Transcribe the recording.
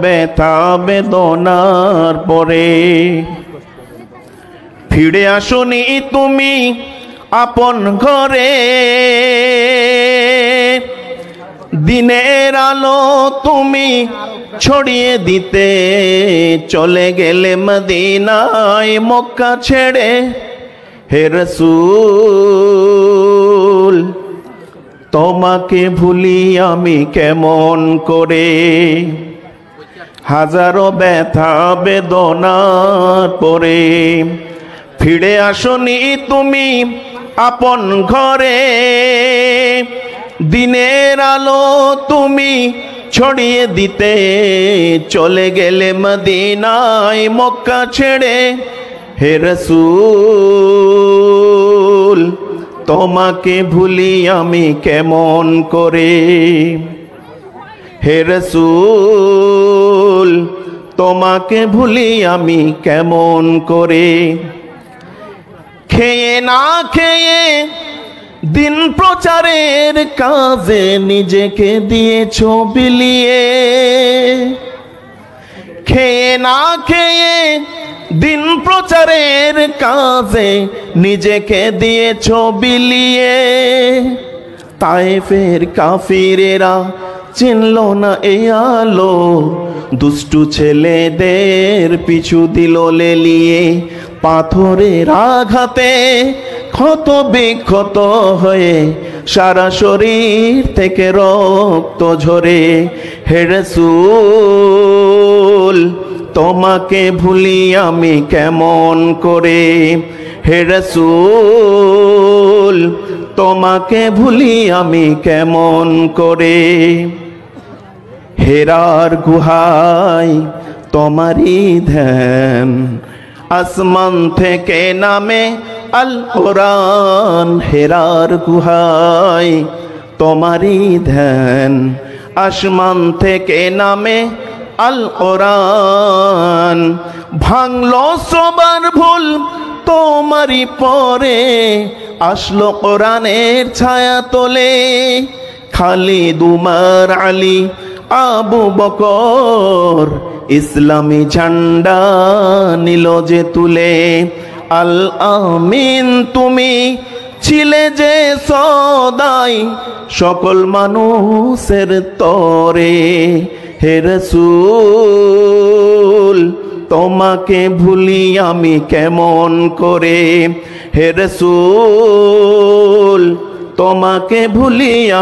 ব্যথা বেদনার পরে ফিরে আসনি তুমি আপন ঘরে, দিনের আলো তুমি ছড়িয়ে দিতে চলে গেলে মদিনায় মক্কা ছেড়ে। হে রাসূল তোমাকে ভুলি আমি কেমন করে, হাজারো ব্যথা বেদনার পরে ফিরে আসনি তুমি আপন ঘরে, দিনের আলো তুমি ছড়িয়ে দিতে চলে গেলে মদিনায় মক্কা ছেড়ে। হে রাসূল তোমাকে ভুলি আমি কেমন করে, হে রাসূল তোমাকে ভুলি আমি কেমন করে। খেয়ে না খেয়ে দিন প্রচারের কাজে নিজেকে দিয়েছ বিলিয়ে, খেয়ে না খেয়ে দিন প্রচারের কাজে নিজেকে দিয়েছ বিলিয়ে। তায়েফের কাফিরেরা চিনল না এই আলো, দুষ্টু ছেলেদের পিছু দিল লেলিয়ে। পাথরের আঘাতে ক্ষত বিক্ষত হয়ে সারা শরীর থেকে রক্ত ঝরে। হে রাসূল তোমাকে ভুলি আমি কেমন করে, হে রাসূল তোমাকে ভুলি আমি কেমন করে। হেরার গুহায় তোমারই ধ্যান, আসমান থেকে নামে আল কোরআন। হেরার গুহায় তোমারই ধ্যান, আসমান থেকে নামে আল কোরআন। ভাঙলো সবার ভুল তোমারই পরে, আসলো কোরআনের ছায়া তোলে। খালিদ উমর আলী আবু বকর ইসলামী ঝান্ডা নিল যে তুলে। আল আমিন তুমি ছিলে যে সদাই সকল মানুষের তরে। হে রাসূল তোমাকে ভুলি আমি কেমন করে, হে রাসূল তোমাকে ভুলি আমি